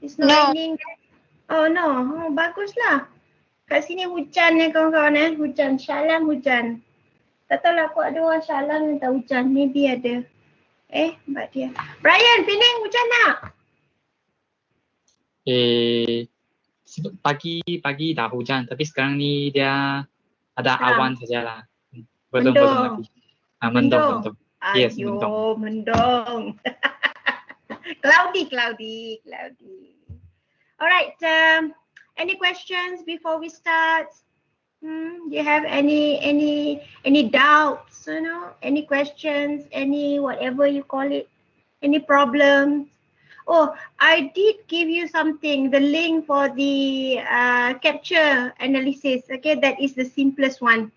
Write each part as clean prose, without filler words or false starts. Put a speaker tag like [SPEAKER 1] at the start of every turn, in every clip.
[SPEAKER 1] It's not raining. Oh no, baguslah. Kat sini hujan ya kawan-kawan hujan, shalom hujan. Tak tahu lah aku ada orang shalom yang tak hujan, maybe ada. Mbak dia. Brian, Penang hujan tak?
[SPEAKER 2] Pagi dah hujan, tapi sekarang ni dia ada awan sajalah.
[SPEAKER 1] Mendung.
[SPEAKER 2] Mendung. Yes,
[SPEAKER 1] Ayo, mendung. Cloudy. Alright, any questions before we start? Do you have any doubts, any questions, any whatever you call it, any problems? Oh, I did give you something, the link for the capture analysis. Okay, that is the simplest one.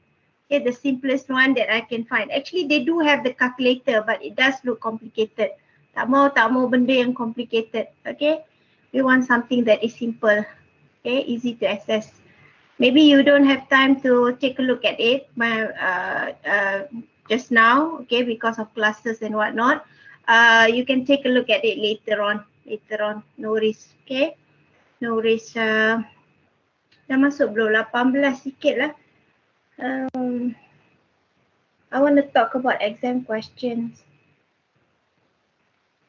[SPEAKER 1] Okay, the simplest one that I can find. Actually, they do have the calculator, but it does look complicated. Tak mau benda yang complicated. Okay, we want something that is simple. Okay, easy to access. Maybe you don't have time to take a look at it just now, okay, because of classes and whatnot. You can take a look at it later on, no worries, okay, no worries. Dah masuk belum? 18 sikit lah. I want to talk about exam questions.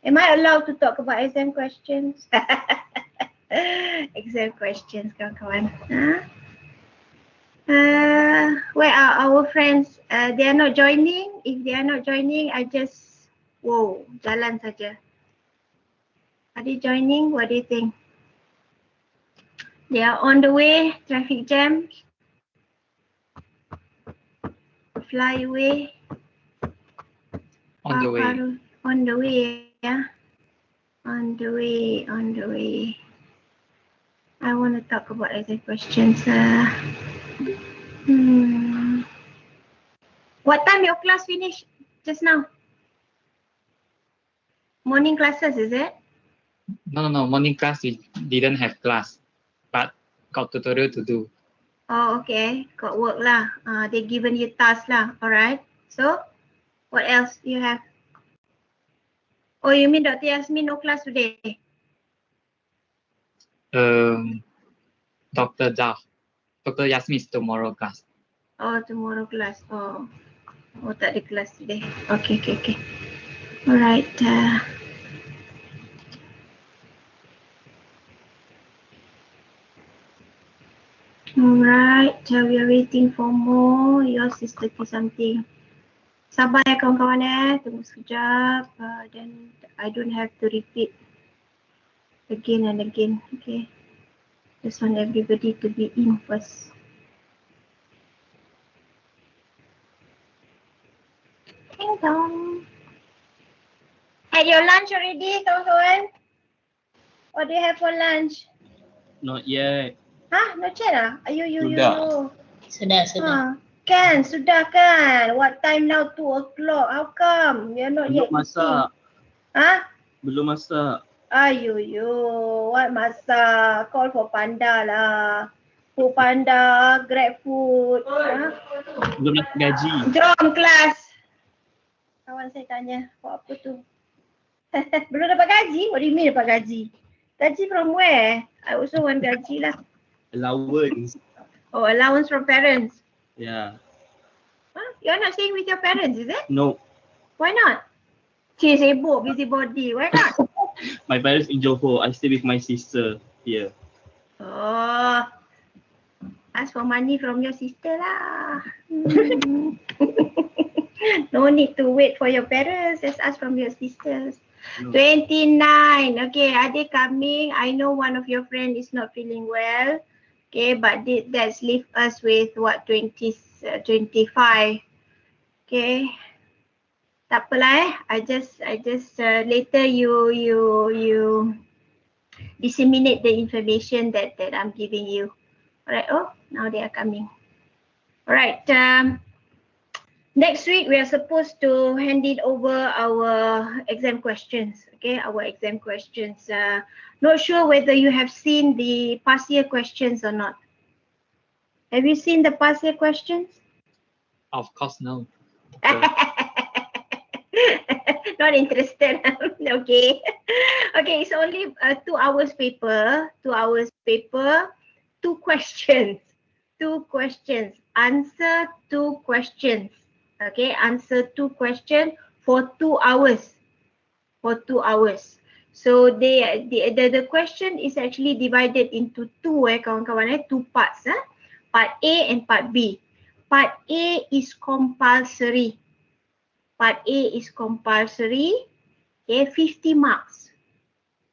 [SPEAKER 1] Am I allowed to talk about exam questions? Exam questions, kawan-kawan. Where are our friends? They are not joining. If they are not joining, I just jalan saja. Are they joining? What do you think? They are on the way. Traffic jam. Fly away.
[SPEAKER 2] On the way.
[SPEAKER 1] On the way, yeah. On the way. I want to talk about exam questions. What time your class finish just now? Morning classes, is it?
[SPEAKER 2] No. Morning class we didn't have class, but got tutorial to do.
[SPEAKER 1] Oh, okay. Got work lah. They given you task lah. Alright. So, what else you have? Oh, you mean Dr. Yasmin no class today?
[SPEAKER 2] Dr. Yasmin's tomorrow class.
[SPEAKER 1] Oh, tomorrow class. Oh, tak ada class today. Okay. Alright. Alright, we are waiting for more. Yours is 30 something. Sabar ya kawan-kawan tunggu sekejap. Then I don't have to repeat again and again. Okay. Just want everybody to be in first. Ding dong. Had your lunch already, kawan-kawan? What do you have for lunch?
[SPEAKER 3] Not yet.
[SPEAKER 1] Not yet ah?
[SPEAKER 4] Sudah.
[SPEAKER 1] Kan, sudah kan? What time now? 2 o'clock. How come? You're not yet
[SPEAKER 3] Belum masak. Belum masak.
[SPEAKER 1] What masak? Call for Panda lah. Food Panda, Grab food.
[SPEAKER 3] Belum dapat gaji.
[SPEAKER 1] Jom kelas. Kawan saya tanya, buat apa tu? Belum dapat gaji? What do you mean dapat gaji? Gaji from where? I also want gaji lah.
[SPEAKER 3] Allowance.
[SPEAKER 1] Oh, allowance from parents.
[SPEAKER 3] Yeah.
[SPEAKER 1] You're not staying with your parents, is it?
[SPEAKER 3] No.
[SPEAKER 1] Why not? Sibuk, busybody. Why not?
[SPEAKER 3] My parents in Johor. I stay with my sister here.
[SPEAKER 1] Oh, ask for money from your sister lah. No need to wait for your parents. Just ask from your sisters. No. 29. Okay, adik coming. I know one of your friend is not feeling well. Okay, but that's leave us with what, 25. Okay. Tak apalah I just later you disseminate the information that I'm giving you. Alright, now they are coming. Alright, next week we are supposed to hand it over our exam questions. Okay, our exam questions. Not sure whether you have seen the past year questions or not. Have you seen the past year questions?
[SPEAKER 2] Of course, no.
[SPEAKER 1] Not interested. Okay. Okay, it's only 2 hours paper. 2 hours paper. 2 questions. 2 questions. Answer 2 questions. Okay, answer 2 questions for 2 hours. For 2 hours. So the question is actually divided into two kawan-kawan 2 parts. Part A and part B. Part A is compulsory. Part A is compulsory. Okay, 50 marks.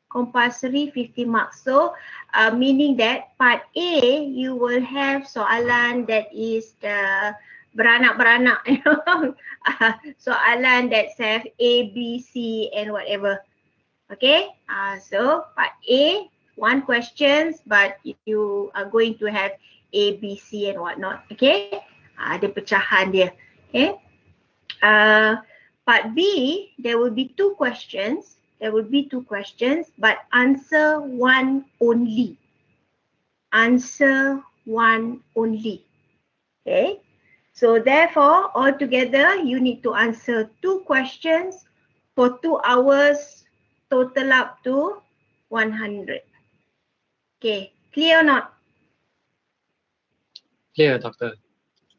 [SPEAKER 1] Compulsory 50 marks. So meaning that part A you will have soalan that is the beranak-beranak, you know. Soalan that have A, B, C and whatever. Okay, so part A, 1 questions but you are going to have A, B, C and whatnot. Okay, ada pecahan dia. Okay. Part B, there will be 2 questions. There will be 2 questions, but answer 1 only. Answer 1 only. Okay. So therefore, altogether, you need to answer 2 questions for 2 hours, total up to 100. Okay. Clear or not?
[SPEAKER 2] Clear, doctor.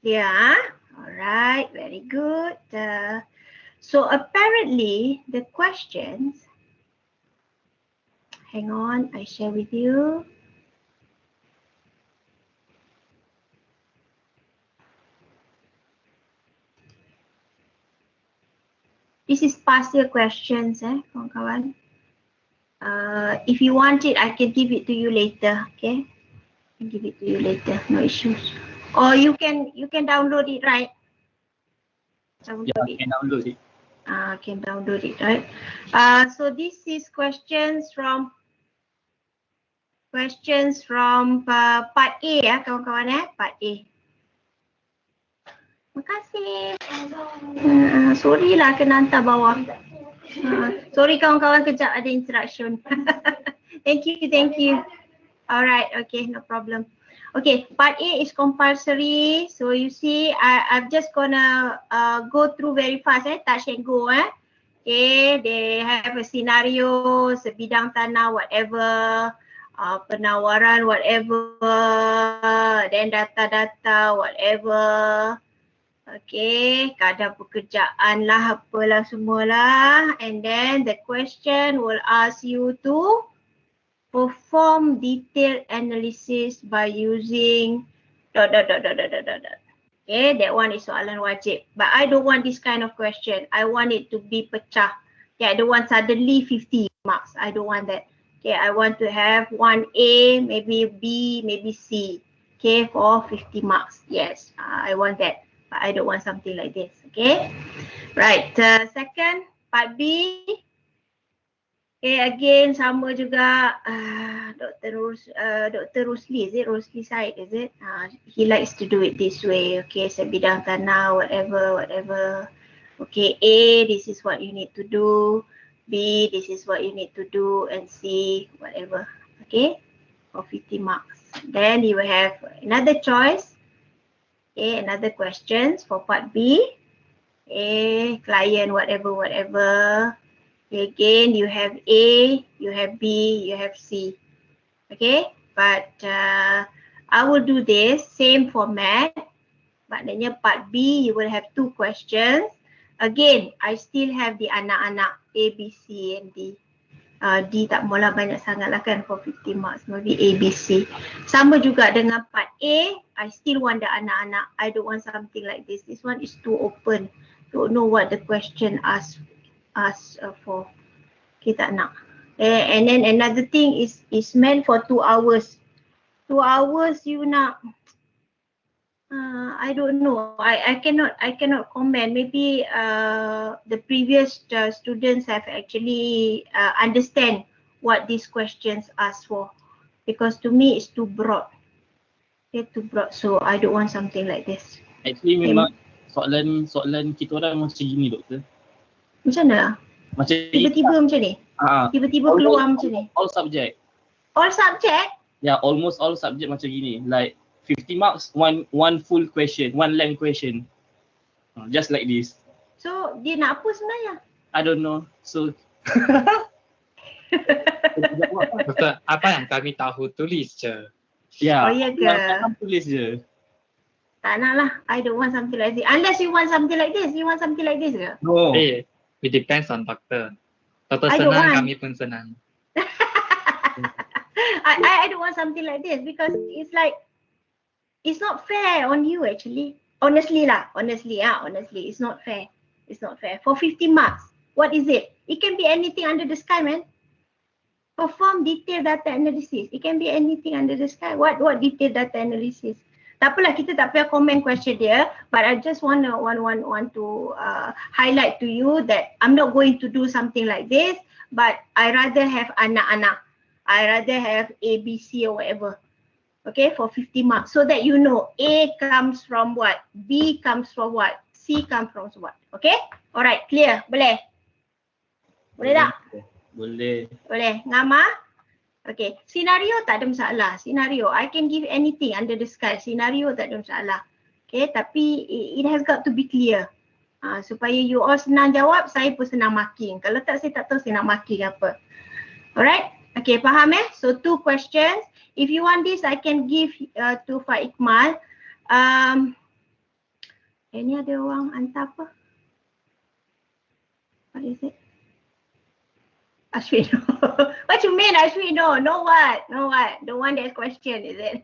[SPEAKER 1] Yeah. All right. Very good. So apparently the questions, hang on, I share with you. This is past year questions, kawan-kawan. If you want it, I can give it to you later, okay? I can give it to you later, no issues. Or you can download it, right?
[SPEAKER 3] Yeah, I can download it.
[SPEAKER 1] Can download it, right? So this is questions from part A kawan-kawan part A. Terima kasih. Sorry lah kena hantar bawah. Sorry kawan-kawan, kejap ada instruction. Thank you. Alright, okay, no problem. Okay, part A is compulsory. So you see, I'm just gonna go through very fast, touch and go. Okay, they have a scenario, sebidang tanah, whatever, penawaran, whatever, then data-data, whatever. Okay, kadar pekerjaan lah, apalah semualah. And then the question will ask you to perform detailed analysis by using ... Okay, that one is soalan wajib. But I don't want this kind of question. I want it to be pecah. Okay, I don't want suddenly 50 marks. I don't want that. Okay, I want to have 1A, maybe B, maybe C. Okay, for 50 marks. Yes, I want that. But I don't want something like this. Okay, right. Second, part B. Okay, again sama juga. Dr. Rusli, is it? Rusli Said, is it? He likes to do it this way. Okay, sebidang tanah, whatever. Okay, A, this is what you need to do. B, this is what you need to do. And C, whatever. Okay, for 50 marks. Then you will have another choice. Okay, another questions for part B. Okay, client, whatever. Again, you have A, you have B, you have C. Okay, but I will do this same format. Maknanya part B, you will have 2 questions. Again, I still have the anak-anak A, B, C and D. D tak maulah banyak sangat lah kan for 50 marks, maybe A, B, C. Sama juga dengan part A, I still want the anak-anak. I don't want something like this. This one is too open. Don't know what the question asks for. Kita nak. And then another thing is meant for 2 hours. 2 hours you nak. I don't know. I cannot comment. Maybe the previous students have actually understand what these questions ask for, because to me it's too broad. Okay, too broad. So I don't want something like this.
[SPEAKER 3] Actually memang soalan kita orang macam gini, doktor.
[SPEAKER 1] Macam mana?
[SPEAKER 3] Macam
[SPEAKER 1] tiba-tiba macam ni? Tiba-tiba keluar macam ni?
[SPEAKER 3] All subject.
[SPEAKER 1] All subject?
[SPEAKER 3] Yeah, almost all subject macam gini. Like 50 marks, one full question, one length question. Just like this.
[SPEAKER 1] So dia nak apa sebenarnya?
[SPEAKER 3] I don't know. So
[SPEAKER 2] Betul, apa yang kami tahu tulis je.
[SPEAKER 3] ya,
[SPEAKER 1] Oh, ya ke?
[SPEAKER 3] yang tulis je.
[SPEAKER 1] Tak nak lah. I don't want something like this. Unless you want something like this. You want something like this ke?
[SPEAKER 3] No.
[SPEAKER 2] It depends on doktor. Doktor
[SPEAKER 1] I don't
[SPEAKER 2] senang,
[SPEAKER 1] want.
[SPEAKER 2] kami pun senang.
[SPEAKER 1] I don't want something like this because it's like, it's not fair on you actually. Honestly, it's not fair. It's not fair. For 50 marks, what is it? It can be anything under the sky, man. Perform detailed data analysis. It can be anything under the sky. What detailed data analysis? Tak apalah, kita tak payah comment question dia, but I just want to highlight to you that I'm not going to do something like this, but I rather have anak-anak. I rather have A, B, C or whatever. Okay, for 50 marks so that you know A comes from what, B comes from what, C comes from what. Okay? Alright, clear? Boleh? Boleh tak?
[SPEAKER 3] Boleh.
[SPEAKER 1] Boleh. Ngama? Okay. Senario tak ada masalah. Senario, I can give anything under the sky. Senario tak ada masalah. Okay, tapi it has got to be clear. Supaya you all senang jawab, saya pun senang marking. Kalau tak, saya tak tahu saya nak marking apa. Alright? Okay, faham So 2 questions. If you want this, I can give to Pak Ikmal. Ini ada orang hantar apa? What is it? Ashwin. What you mean, Ashwin? No what? The one that question, is it?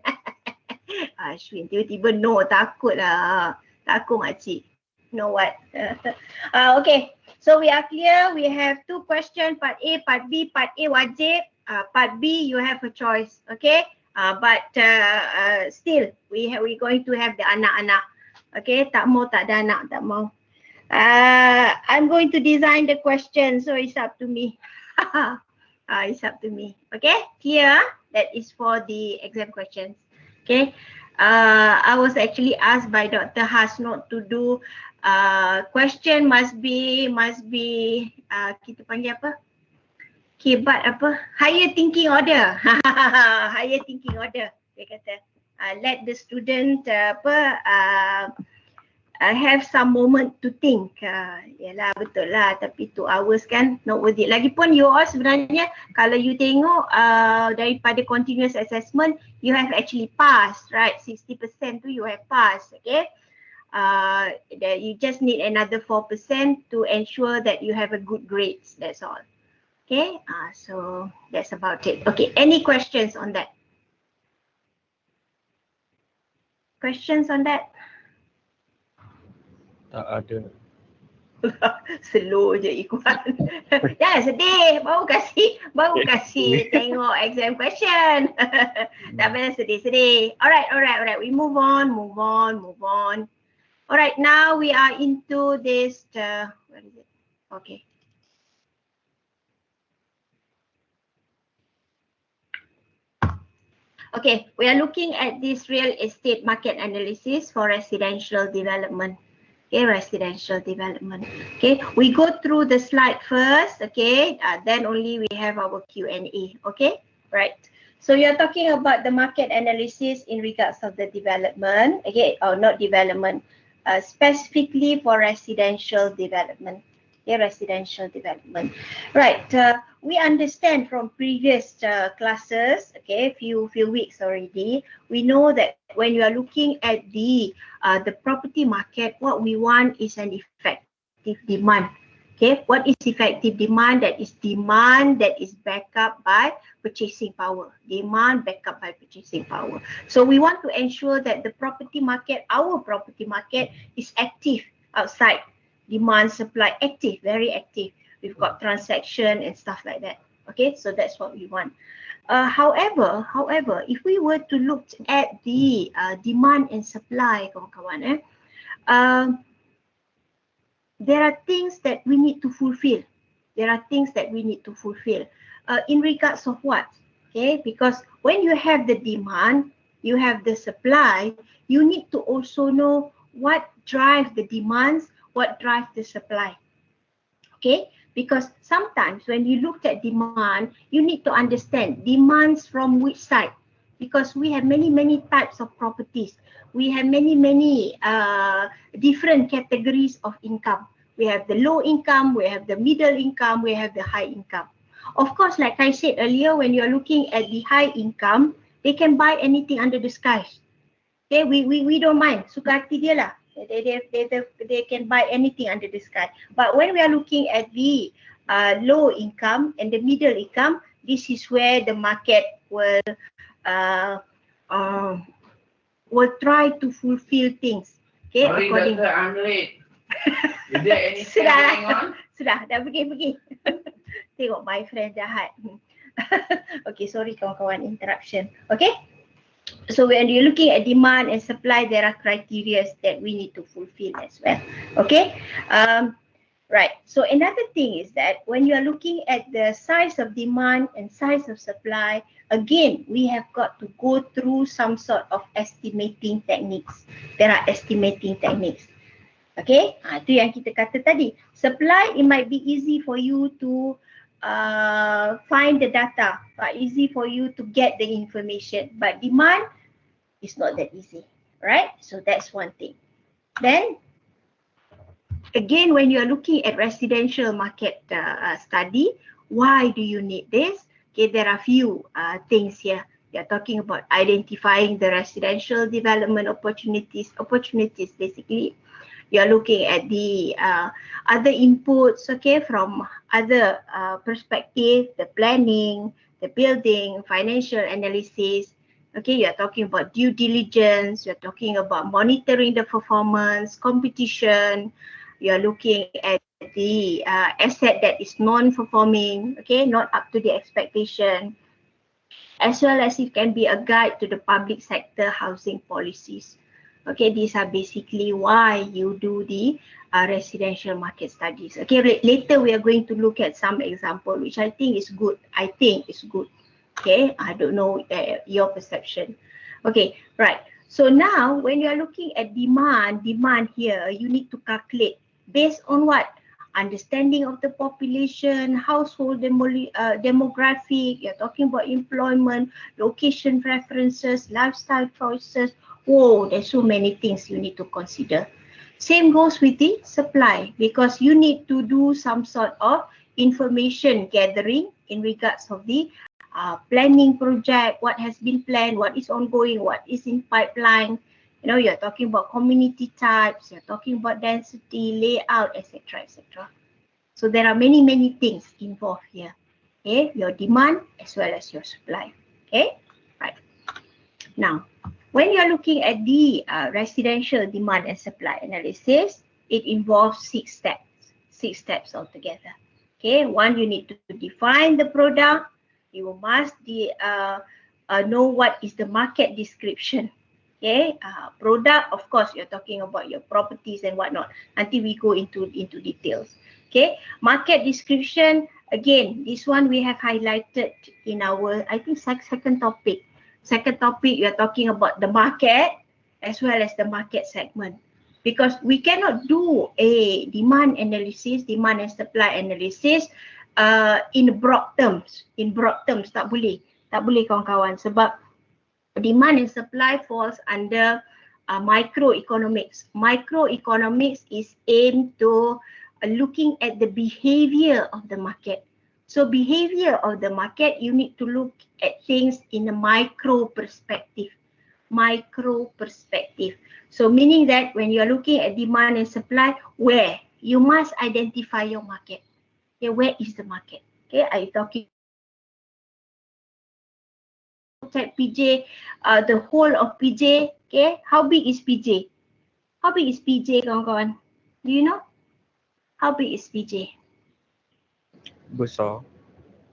[SPEAKER 1] Ashwin, tiba-tiba no, takut lah. Takut makcik. No what? Okay, so we are clear. We have 2 questions, part A, part B. Part A wajib. Part B, you have a choice. Okay? But still, we're going to have the anak-anak. Okay? Tak mau, tak ada anak, tak mau. I'm going to design the question, so it's up to me. It's up to me. Okay, clear? That is for the exam questions. Okay, I was actually asked by Dr. Has not to do question must be kita panggil apa? Kibat apa? Higher thinking order. Higher thinking order. Dia kata let the student have some moment to think. Yalah, betul lah, tapi 2 hours kan not worth it. Lagipun you all sebenarnya kalau you tengok daripada continuous assessment, you have actually passed, right? 60% tu you have passed, okay? You just need another 4% to ensure that you have a good grades, that's all. Okay, so that's about it. Okay, any questions on that? Questions on that?
[SPEAKER 3] Tak ada.
[SPEAKER 1] Slow je Ikhwan. Jangan sedih, baru kasih tengok exam question. Tak payah sedih. Alright. We move on. Alright, now we are into this where is it? Okay. Okay, we are looking at this real estate market analysis for residential development. Okay, residential development. Okay, we go through the slide first. Okay, then only we have our Q&A. Okay, right. So you're talking about the market analysis in regards of the development. Okay, or not development, specifically for residential development. Okay, residential development. Right. We understand from previous classes, okay, few weeks already, we know that when you are looking at the property market, what we want is an effective demand. Okay, what is effective demand? That is demand that is backed up by purchasing power. Demand backed up by purchasing power. So we want to ensure that the property market, our property market, is active outside. Demand, supply, active, very active. We've got transaction and stuff like that. Okay, so that's what we want. However, if we were to look at the demand and supply, kawan-kawan, there are things that we need to fulfill. In regards of what? Okay, because when you have the demand, you have the supply, you need to also know what drives the demands, what drives the supply. Okay, because sometimes when you look at demand, you need to understand demands from which side, because we have many types of properties. We have many different categories of income. We have the low income, we have the middle income, we have the high income. Of course, like I said earlier, when you're looking at the high income, they can buy anything under the sky. Okay, we don't mind. Suka hati dia lah. They can buy anything under the sky. But when we are looking at the low income and the middle income, this is where the market will try to fulfill things. Okay,
[SPEAKER 4] sorry,
[SPEAKER 1] according.
[SPEAKER 4] Doctor, I'm late. Is there anything going on?
[SPEAKER 1] Sudah, dah pergi. Tengok my friend jahat. Okay, sorry kawan-kawan, interruption. Okay. So when you're looking at demand and supply, there are criteria that we need to fulfill as well. Okay. Right. So another thing is that when you are looking at the size of demand and size of supply, again, we have got to go through some sort of estimating techniques. There are estimating techniques. Okay, itu yang kita kata tadi. Supply, it might be easy for you to find the data, but easy for you to get the information. But demand is not that easy, right? So that's one thing. Then, again, when you are looking at residential market study, why do you need this? Okay, there are few things here. We are talking about identifying the residential development opportunities basically. You are looking at the other inputs, okay, from other perspective, the planning, the building, financial analysis. Okay, you are talking about due diligence, you are talking about monitoring the performance, competition. You are looking at the asset that is non-performing, okay, not up to the expectation, as well as it can be a guide to the public sector housing policies. Okay, these are basically why you do the residential market studies. Okay, later we are going to look at some example, which I think is good. Okay, I don't know your perception. Okay, right. So now when you are looking at demand here, you need to calculate based on what? Understanding of the population, household demographic, you're talking about employment, location preferences, lifestyle choices. Whoa, there's so many things you need to consider. Same goes with the supply, because you need to do some sort of information gathering in regards of the planning project, what has been planned, what is ongoing, what is in pipeline. You know, you're talking about community types, you're talking about density, layout, etc., etc. So there are many things involved here. Okay, your demand as well as your supply. Okay, right. Now, when you're looking at the residential demand and supply analysis, it involves 6 steps. 6 steps altogether. Okay, one, you need to define the product. You must know what is the market description. Okay, product, of course, you're talking about your properties and whatnot. Until we go into details. Okay, market description, again, this one we have highlighted in our, I think, second topic. Second topic, you're talking about the market as well as the market segment. Because we cannot do a demand analysis, demand and supply analysis in broad terms. In broad terms, tak boleh. Tak boleh kawan-kawan. Sebab demand and supply falls under microeconomics. Microeconomics is aimed to looking at the behavior of the market. So behavior of the market, you need to look at things in a micro perspective. Micro perspective. So meaning that when you are looking at demand and supply, where? You must identify your market. Okay, where is the market? Okay, are you talking at PJ, the whole of PJ? Okay, how big is PJ? How big is PJ, kawan-kawan? Do you know? How big is PJ?
[SPEAKER 5] Besar.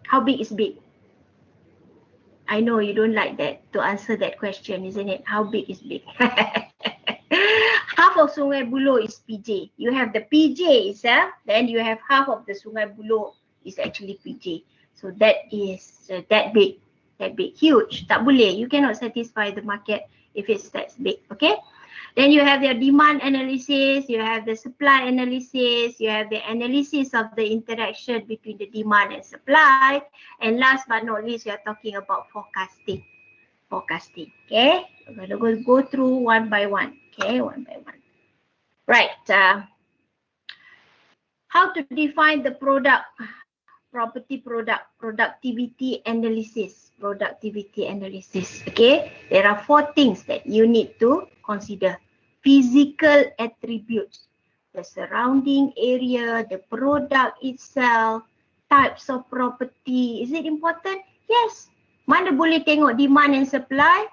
[SPEAKER 1] How big is big? I know you don't like that to answer that question, isn't it? How big is big? Half of Sungai Buloh is PJ. You have the PJ itself, then you have half of the Sungai Buloh is actually PJ. So that is that big, huge. Tak boleh. You cannot satisfy the market if it's that big. Okay. Then you have your demand analysis, you have the supply analysis, you have the analysis of the interaction between the demand and supply, and last but not least, you are talking about forecasting. Forecasting. Okay. We're going to go through one by one. Okay, one by one. Right. how to define the product, property product, productivity analysis, okay? There are 4 things that you need to consider. Physical attributes, the surrounding area, the product itself, types of property. Is it important? Yes. Mana boleh tengok demand and supply.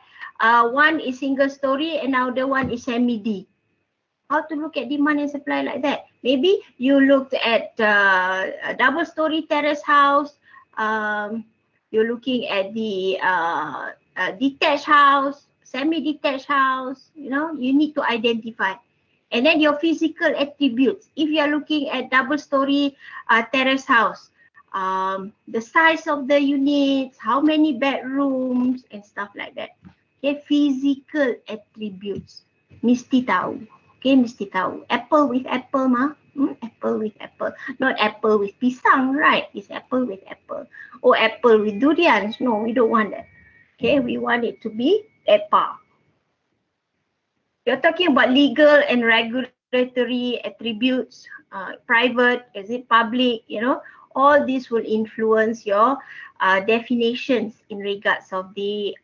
[SPEAKER 1] One is single story, another one is semi-D. How to look at demand and supply like that? Maybe you looked at a double story terrace house. You're looking at the detached house, semi-detached house. You know, you need to identify. And then your physical attributes. If you are looking at double story terrace house, the size of the units, how many bedrooms and stuff like that. Okay, physical attributes. Mesti tahu. Okay, mesti tahu. Apple with apple mah. Apple with apple. Not apple with pisang, right? It's apple with apple. Or apple with durians. No, we don't want that. Okay, we want it to be apple. You're talking about legal and regulatory attributes, private, is it public, you know, all this will influence your definitions in regards of the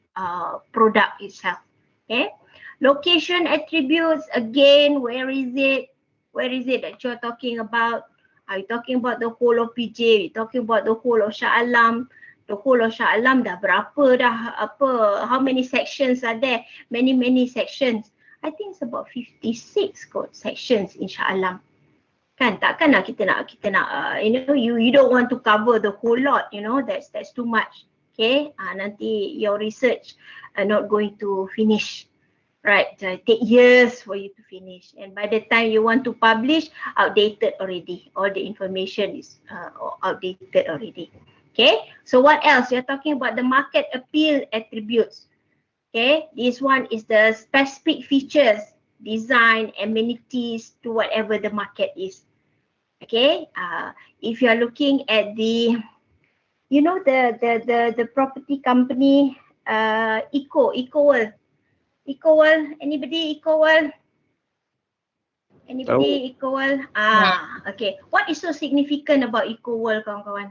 [SPEAKER 1] product itself, okay? Location attributes, again, where is it? Where is it that you're talking about? Are you talking about the whole of PJ? Are you talking about the whole of Shah Alam? The whole of Shah Alam dah berapa dah, how many sections are there? Many sections. I think it's about 56 kot sections in Shah Alam. Kan, takkanlah kita nak you know, you don't want to cover the whole lot, you know, that's too much. Okay, nanti your research are not going to finish. Right, take years for you to finish, and by the time you want to publish, outdated already. All the information is outdated already. Okay, so what else? You're talking about the market appeal attributes. Okay, this one is the specific features, design, amenities to whatever the market is. Okay, if you are looking at the, you know, the property company, EcoWorld. EcoWorld, anybody EcoWorld? Anybody EcoWorld? Okay. What is so significant about EcoWorld, kawan-kawan?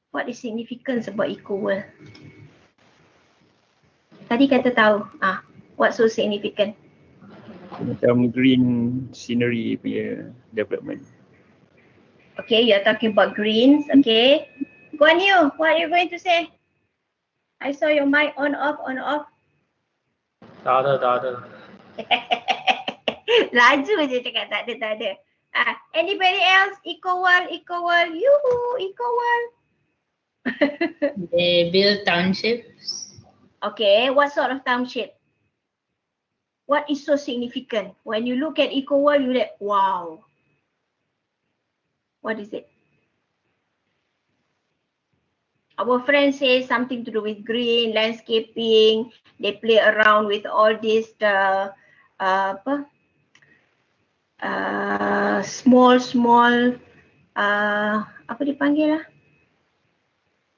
[SPEAKER 1] What is significance about EcoWorld? Tadi kata tahu. What's so significant?
[SPEAKER 5] Macam green scenery punya development.
[SPEAKER 1] Okay, you're talking about greens. Okay. Guan Yu, what are you going to say? I saw your mic on off.
[SPEAKER 3] Tak ada.
[SPEAKER 1] Laju je cakap tak ada. Anybody else? EcoWorld. Yoo-hoo, EcoWorld.
[SPEAKER 6] They build townships.
[SPEAKER 1] Okay, what sort of township? What is so significant? When you look at EcoWorld, you're like, wow. What is it? Our friends say something to do with green, landscaping. They play around with all this small apa dipanggil lah?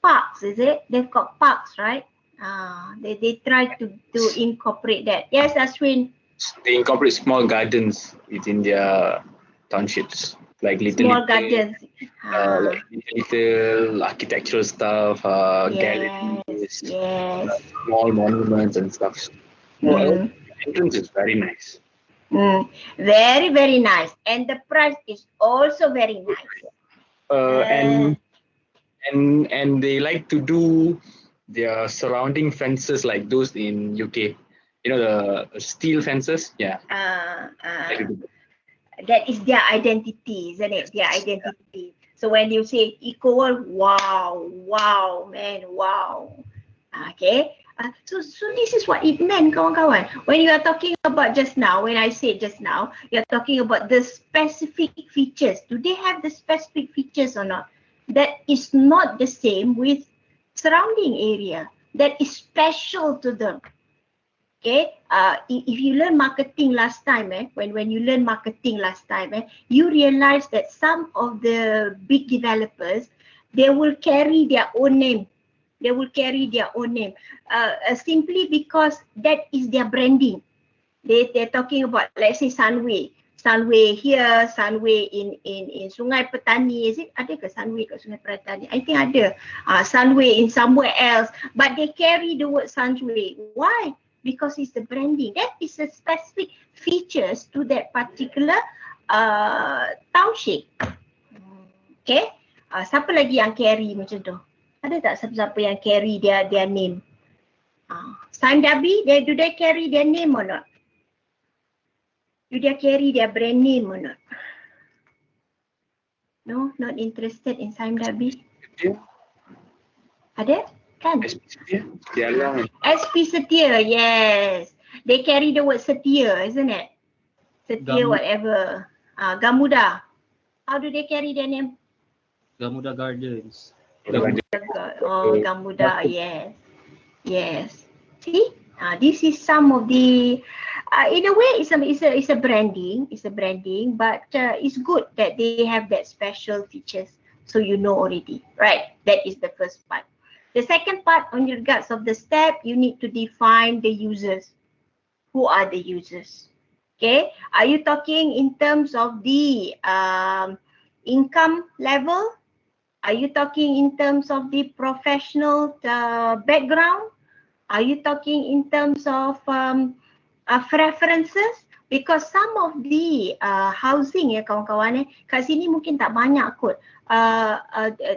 [SPEAKER 1] Parks, is it? They've got parks, right? They try to incorporate that. Yes, Ashwin.
[SPEAKER 7] They incorporate small gardens within their townships, like
[SPEAKER 1] Small gardens.
[SPEAKER 7] like little architectural stuff, galleries, small monuments and stuff. The entrance is very nice.
[SPEAKER 1] Very, very nice. And the price is also very nice.
[SPEAKER 7] And they like to do their surrounding fences like those in UK. You know, the steel fences? Yeah.
[SPEAKER 1] That is their identity, isn't it? Their identity. So when you say EcoWorld, wow, man, wow. Okay. So this is what it meant, kawan-kawan. When you are talking about just now, when I said just now, you're talking about the specific features. Do they have the specific features or not? That is not the same with surrounding area. That is special to them. Okay, if you learn marketing last time, when you learn marketing last time, you realize that some of the big developers, they will carry their own name. Simply because that is their branding. They're talking about, let's say, Sunway Sunway here, Sunway in Sungai Petani, is it? Ada ke Sunway kat Sungai Petani? I think ada. Sunway in somewhere else, but they carry the word Sunway. Why? Because it's the branding. That is a specific features to that particular township. Okay. Siapa lagi yang carry macam tu? Ada tak siapa-siapa yang carry their name? Sime Darby, do they carry their name or not? Do they carry their brand name or not? No, not interested in Sime Darby.
[SPEAKER 7] Yeah.
[SPEAKER 1] Ada? Kan?
[SPEAKER 7] Yeah, lah.
[SPEAKER 1] SP Setia, yes. They carry the word Setia, isn't it? Setia
[SPEAKER 3] Gamu-
[SPEAKER 1] whatever. Gamuda. How do they carry their name?
[SPEAKER 3] Gamuda Gardens.
[SPEAKER 1] Gamuda, yes. Yes. See? This is some of the in a way it's a branding, but it's good that they have that special features, so you know already, right? That is the first part. The second part, on regards of the step, you need to define the users. Who are the users? Okay, are you talking in terms of the income level? Are you talking in terms of the professional background? Are you talking in terms of preferences? Because some of the housing ya kawan-kawan kat sini mungkin tak banyak kot.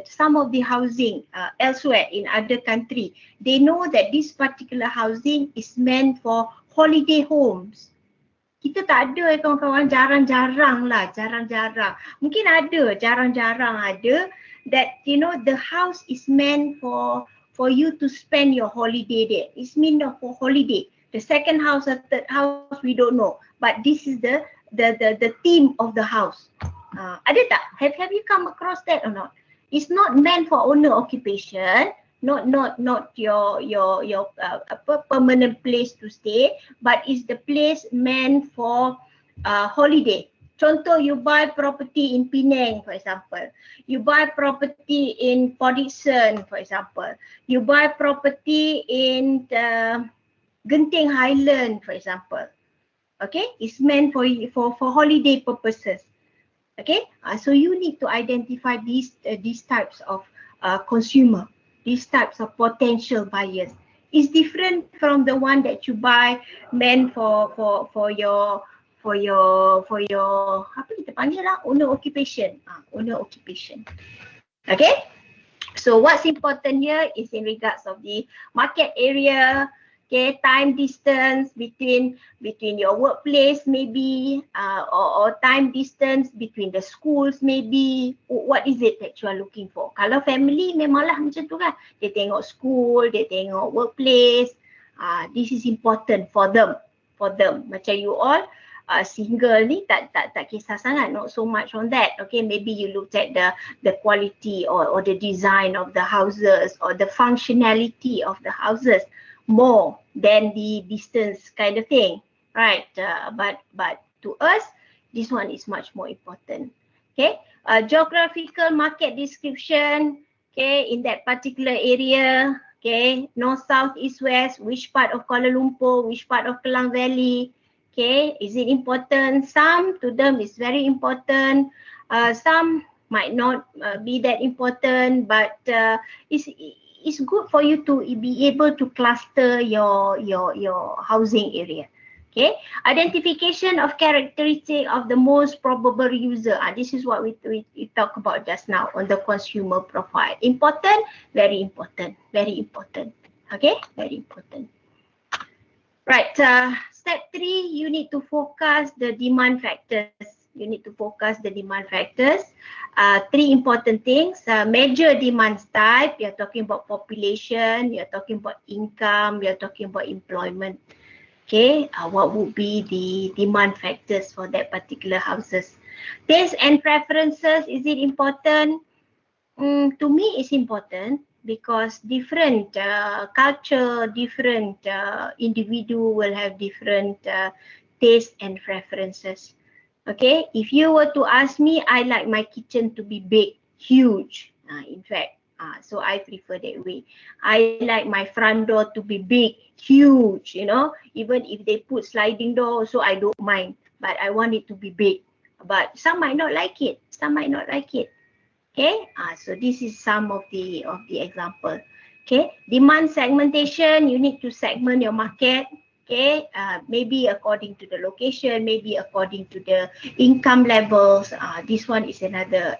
[SPEAKER 1] Some of the housing elsewhere in other country, they know that this particular housing is meant for holiday homes. Kita tak ada kawan-kawan, jarang-jarang. Mungkin ada, jarang-jarang ada that you know the house is meant for you to spend your holiday there. It's meant for holiday. The second house or third house we don't know, but this is the theme of the house. Ada tak? Have you come across that or not? It's not meant for owner occupation, not your permanent place to stay, but it's the place meant for holiday. Contoh, you buy property in Penang, for example. You buy property in Port Dickson, for example. You buy property in Genting Highland, for example. Okay, it's meant for holiday purposes. Okay, so you need to identify these types of consumer, these types of potential buyers. It's different from the one that you buy meant for your apa kita panggil lah, owner occupation. Okay, so what's important here is in regards of the market area, okay, time distance between your workplace maybe, or time distance between the schools maybe. What is it that you are looking for? Kalau family memanglah macam tu kan, dia tengok school, dia tengok workplace. This is important for them. Macam you all single ni tak kisah sangat, not so much on that. Okay, maybe you looked at the quality or the design of the houses or the functionality of the houses more than the distance kind of thing, right? But to us, this one is much more important. Okay, geographical market description. Okay, in that particular area. Okay, north, south, east, west. Which part of Kuala Lumpur? Which part of Klang Valley? Okay, is it important? Some to them is very important. Some might not be that important, but it's good for you to be able to cluster your housing area. Okay, identification of characteristic of the most probable user. This is what we talked about just now on the consumer profile. Important, very important, very important. Okay, very important. Right, step 3, you need to focus the demand factors. You need to focus the demand factors. 3 important things. Major demand type, you're talking about population, you're talking about income, you're talking about employment. Okay, what would be the demand factors for that particular houses? Taste and preferences, is it important? To me, it's important because different culture, different individual will have different taste and preferences. Okay, if you were to ask me, I like my kitchen to be big, huge. In fact, so I prefer that way. I like my front door to be big, huge, you know, even if they put sliding door, so I don't mind. but I want it to be big. But some might not like it. Some might not like it. Okay, so this is some of the example. Okay, demand segmentation, you need to segment your market. Okay, maybe according to the location, maybe according to the income levels. This one is another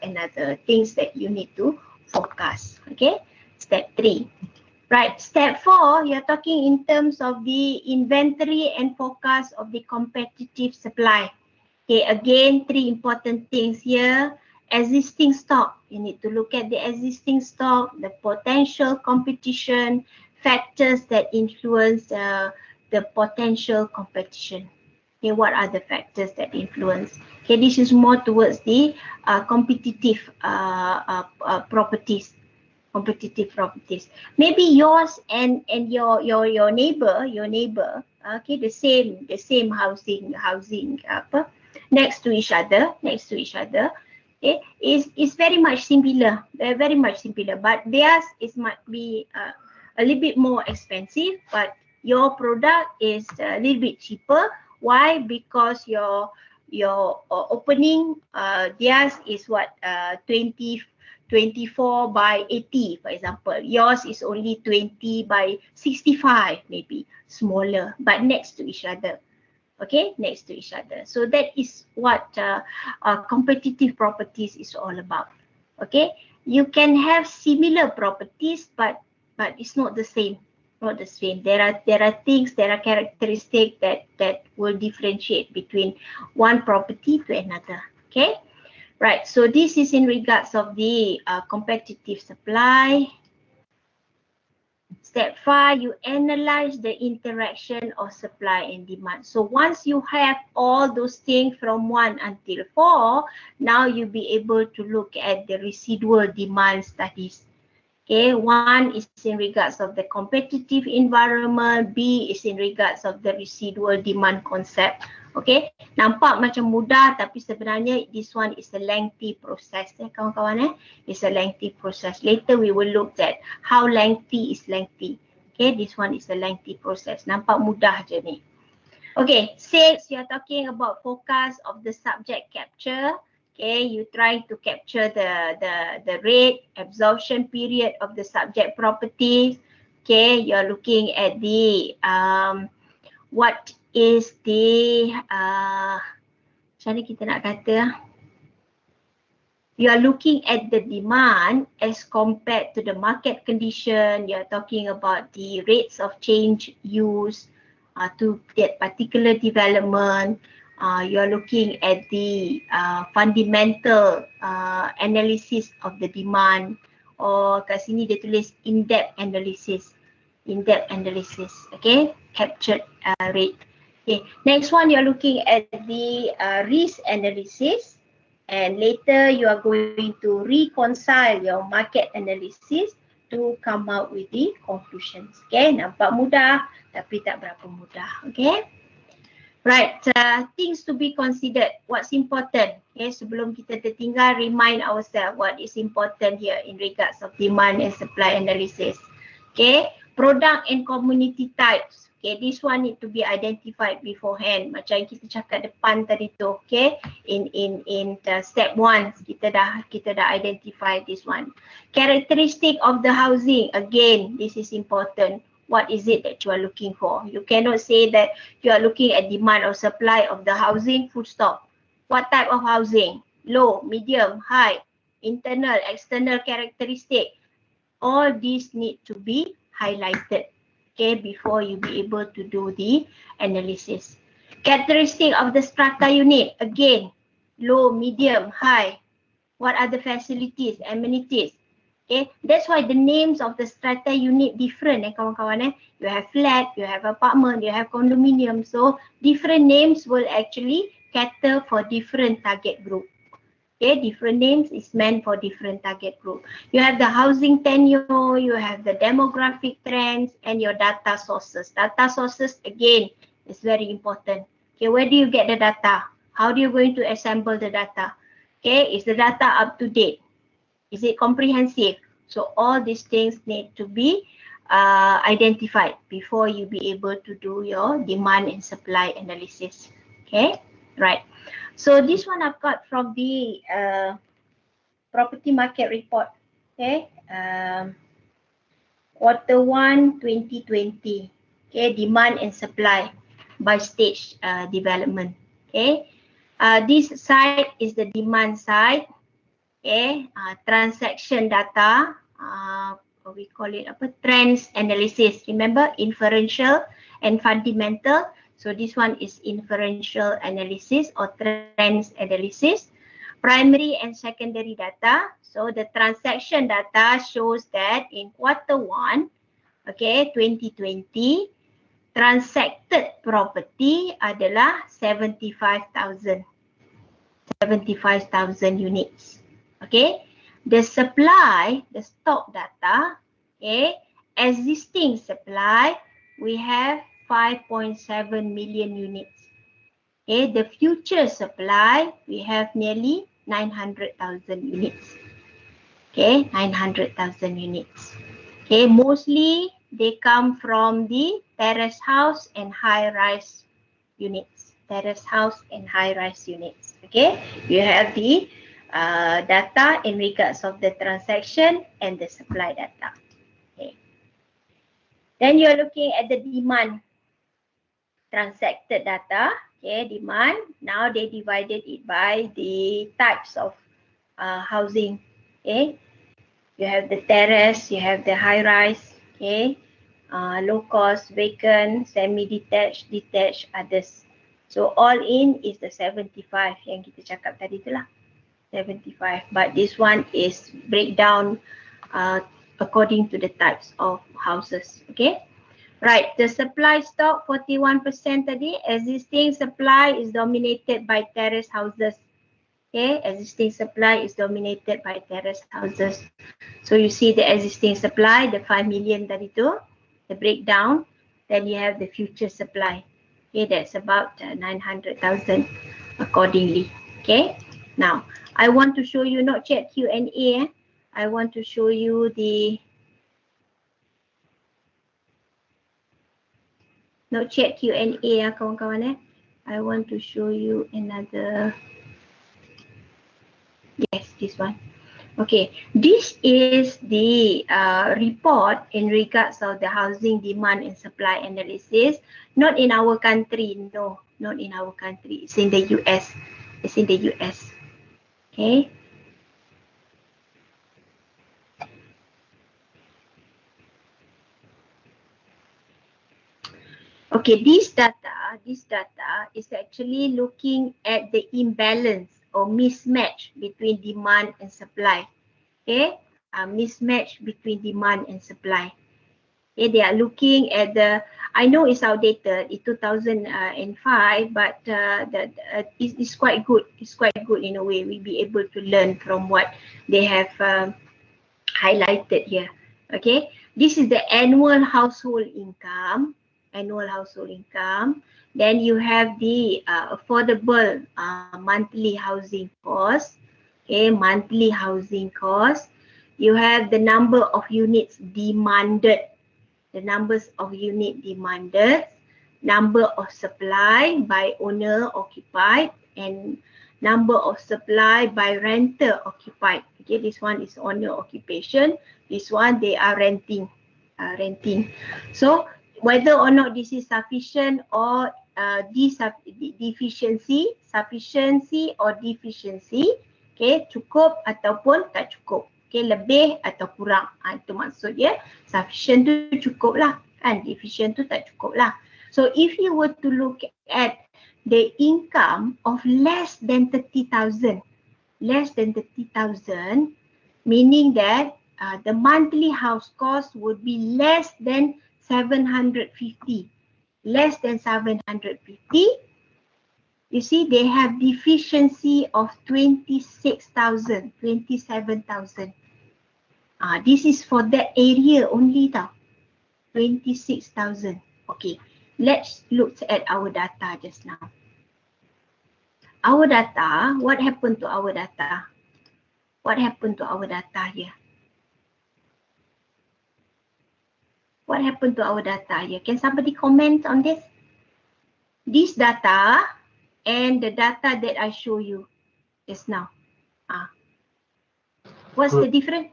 [SPEAKER 1] things that you need to forecast. Okay, step 3. Right, step 4, you're talking in terms of the inventory and forecast of the competitive supply. Okay, again, 3 important things here. Existing stock, you need to look at the existing stock, the potential competition, factors that influence the potential competition. Okay, what are the factors that influence? Okay, this is more towards the competitive properties. Competitive properties. Maybe yours and your neighbor, okay, the same housing next to each other, okay, is very much similar, but theirs is might be a little bit more expensive, but your product is a little bit cheaper. Why? Because your opening, theirs is what, 24 by 80, for example. Yours is only 20 by 65, maybe smaller, but next to each other. Okay, next to each other. So that is what competitive properties is all about. Okay, you can have similar properties, but it's not the same. Not the same. There are things, there are characteristics that will differentiate between one property to another. Okay. Right, so this is in regards of the competitive supply. Step 5, you analyze the interaction of supply and demand. So once you have all those things from 1 until 4, now you'll be able to look at the residual demand studies. Okay, 1 is in regards of the competitive environment, B is in regards of the residual demand concept. Okay, nampak macam mudah tapi sebenarnya this one is a lengthy process kawan-kawan. It's a lengthy process. Later we will look at how lengthy is lengthy. Okay, this one is a lengthy process. Nampak mudah je ni. Okay, 6, you're talking about focus of the subject capture. Okay, you try to capture the rate, absorption period of the subject properties. Okay, you're looking at the what is the macam mana kita nak kata, you are looking at the demand as compared to the market condition. You're talking about the rates of change used to that particular development. You're looking at the fundamental analysis of the demand, or kat sini dia tulis in-depth analysis. Okay, captured rate. Okay, next one, you're looking at the risk analysis, and later you are going to reconcile your market analysis to come out with the conclusions. Okay, nampak mudah tapi tak berapa mudah. Okay, right, things to be considered. What's important? Okay, sebelum kita tertinggal, remind ourselves what is important here in regards of demand and supply analysis. Okay, product and community types. Okay, this one need to be identified beforehand. Macam kita cakap depan tadi tu. Okay, in step 1 kita dah identify this one. Characteristic of the housing. Again, this is important. What is it that you are looking for? You cannot say that you are looking at demand or supply of the housing, full stop. What type of housing? Low, medium, high, internal, external characteristic. All these need to be highlighted, okay, before you be able to do the analysis. Characteristic of the strata unit. Again, low, medium, high. What are the facilities, amenities? Okay, that's why the names of the strata unit different, kawan-kawan. You have flat, you have apartment, you have condominium. So different names will actually cater for different target group. Okay, different names is meant for different target group. You have the housing tenure, you have the demographic trends, and your data sources. Data sources, again, is very important. Okay, where do you get the data? How do you going to assemble the data? Okay, is the data up to date? Is it comprehensive? So all these things need to be identified before you be able to do your demand and supply analysis. Okay, Right. So this one I've got from the property market report. Okay. Quarter 1 2020. Okay, demand and supply by stage development. Okay. This side is the demand side. Okay, transaction data, we call it apa, trends analysis. Remember, inferential and fundamental. So this one is inferential analysis or trends analysis. Primary and secondary data. So the transaction data shows that in quarter 1, okay, 2020, transacted property adalah 75,000 units. Okay, the supply, the stock data, okay, existing supply, we have 5.7 million units. Okay, the future supply, we have nearly 900,000 units. Okay, 900,000 units. Okay, mostly they come from the terrace house and high-rise units. Terrace house and high-rise units. Okay, you have the data in regards of the transaction and the supply data. Okay. Then you're looking at the demand transacted data. Okay, demand. Now they divided it by the types of housing. Okay, you have the terrace, you have the high-rise. Okay, low cost, vacant, semi-detached, detached, others. So all in is the 75 yang kita cakap tadi tu lah. 75, but this one is breakdown according to the types of houses. Okay, right, the supply stock 41% tadi. Existing supply is dominated by terrace houses. Okay, existing supply is dominated by terrace houses. So you see the existing supply, the 5 million tadi tu, the breakdown. Then you have the future supply. Okay, that's about 900,000 accordingly. Okay, now I want to show you not chat Q&A. I want to show you the not chat Q&A kawan-kawan. I want to show you another. Yes, this one. Okay, this is the report in regards of the housing demand and supply analysis. Not in our country, no, not in our country. It's in the US. It's in the US. Okay. Okay, this data is actually looking at the imbalance or mismatch between demand and supply. Okay, mismatch between demand and supply. Okay, they are looking at the, I know it's outdated, it's 2005, but it's quite good. It's quite good in a way. We'll be able to learn from what they have highlighted here. Okay, this is the annual household income. Annual household income. Then you have the affordable monthly housing cost. Okay, monthly housing cost. You have the number of units demanded. The numbers of unit demanded, number of supply by owner occupied, and number of supply by renter occupied. Okay, this one is owner occupation. This one they are renting. So whether or not this is sufficient or deficiency, sufficiency or deficiency. Okay, cukup ataupun tak cukup. Okay, lebih atau kurang. Itu maksud dia. Sufficient tu cukup lah. Kan, deficient tu tak cukup lah. So if you were to look at the income of less than 30,000, meaning that the monthly house cost would be less than 750. Less than 750. You see, they have deficiency of 27,000. This is for that area only tau. 26,000. Okay, let's look at our data just now. Our data, what happened to our data? What happened to our data here? What happened to our data here? Can somebody comment on this? This data, and the data that I show you just now. What's the difference?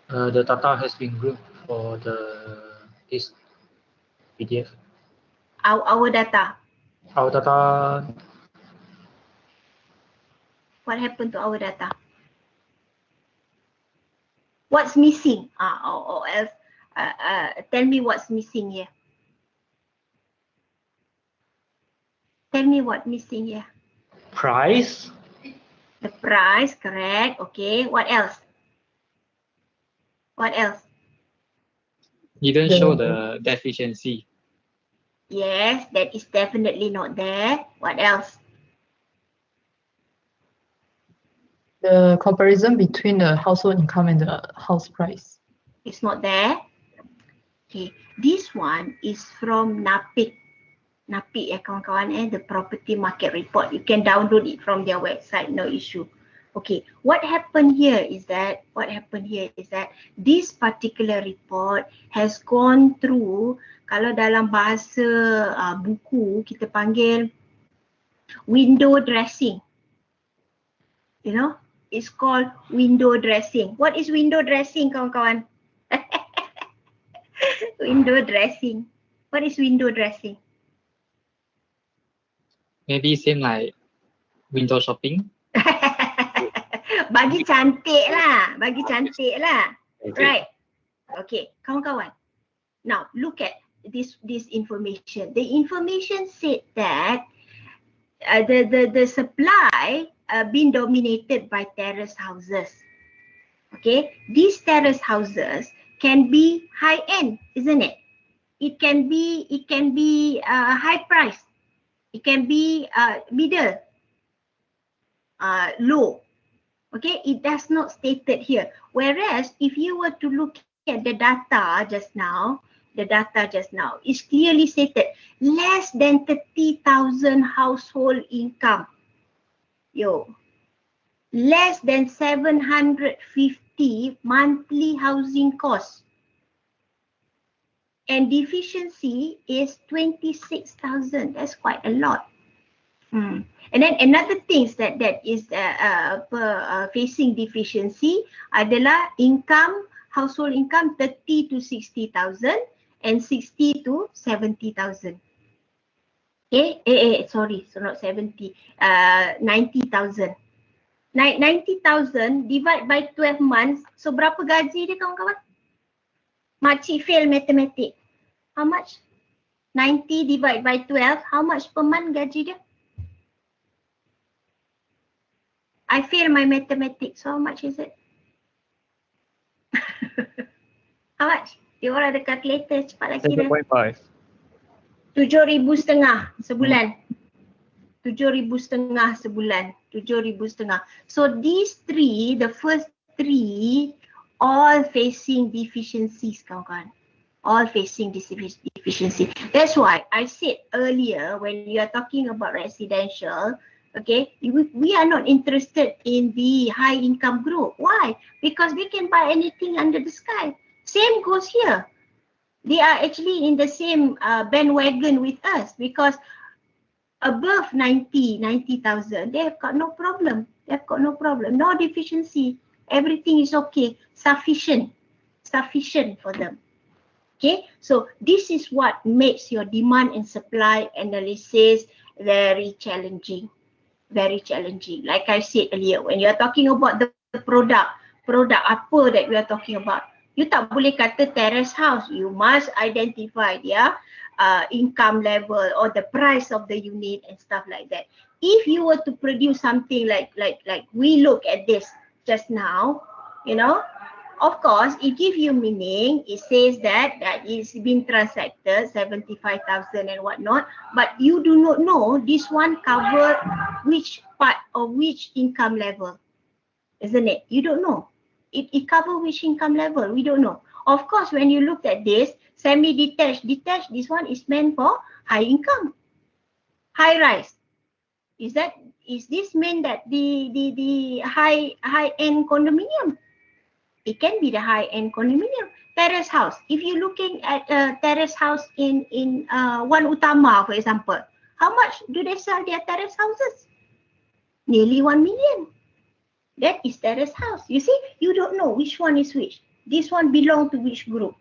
[SPEAKER 2] The data has been grouped for this PDF.
[SPEAKER 1] Our data.
[SPEAKER 2] Our data,
[SPEAKER 1] What happened to our data? What's missing? Or else, tell me what's missing here. Tell me what's missing here.
[SPEAKER 2] price,
[SPEAKER 1] The price, correct. Okay, what else? What else?
[SPEAKER 2] didn't show the efficiency.
[SPEAKER 1] Yes, that is definitely not there. What else?
[SPEAKER 8] The comparison between the household income and the house price.
[SPEAKER 1] It's not there. Okay, this one is from NAPIC. NAPIC ya kawan-kawan, the property market report. You can download it from their website, no issue. Okay, what happened here is that this particular report has gone through, kalau dalam bahasa buku kita panggil window dressing. You know, it's called window dressing. What is window dressing, kawan-kawan? Window dressing. What is window dressing?
[SPEAKER 2] Maybe same like window shopping.
[SPEAKER 1] Bagi cantik lah. Bagi cantik lah.
[SPEAKER 7] Okay.
[SPEAKER 1] Right. Okay, kawan-kawan. Now, look at this information. The information said that the supply been dominated by terrace houses. Okay, these terrace houses can be high end, isn't it? It can be high price. It can be middle, low. Okay, it does not stated here. Whereas if you were to look at the data just now, is clearly stated less than 30,000 household income. Less than 750 monthly housing costs. And deficiency is 26,000. That's quite a lot. And then another things that is facing deficiency adalah household income 30 to 60,000 and 60 to 70,000. Okay, sorry, so not 70, 90,000. 90,000 divide by 12 months. So berapa gaji dia kawan-kawan? Makcik fail mathematics. How much? 90 divide by 12. How much per month gaji dia? I fail my mathematics. So how much is it? How much? You all ada calculator, cepat lagi dah.
[SPEAKER 5] 7.5.
[SPEAKER 1] 7,500 sebulan. 7,500 sebulan. 7,500. So these three, the first three, all facing deficiencies, kawan-kawan. All facing deficiency. That's why I said earlier, when you are talking about residential, okay, we are not interested in the high income group. Why? Because they can buy anything under the sky. Same goes here. They are actually in the same bandwagon with us because above 90,000, they have got no problem. They have got no problem. No deficiency. Everything is okay. Sufficient for them. Okay, so this is what makes your demand and supply analysis very challenging. Very challenging. Like I said earlier, when you are talking about the product apa that we are talking about, you tak boleh kata terrace house. You must identify their income level or the price of the unit and stuff like that. If you were to produce something like we look at this just now, you know, of course, it gives you meaning. It says that is being transacted 75,000 and whatnot, but you do not know this one cover which part or which income level, isn't it? You don't know. It cover which income level. We don't know. Of course, when you look at this semi-detached, this one is meant for high income, high rise. Is this mean that the high end condominium? It can be the high-end condominium. Terrace house. If you're looking at a terrace house in One Utama, for example, How much do they sell their terrace houses? Nearly 1 million. That is terrace house. You see, you don't know which one is which. This one belong to which group.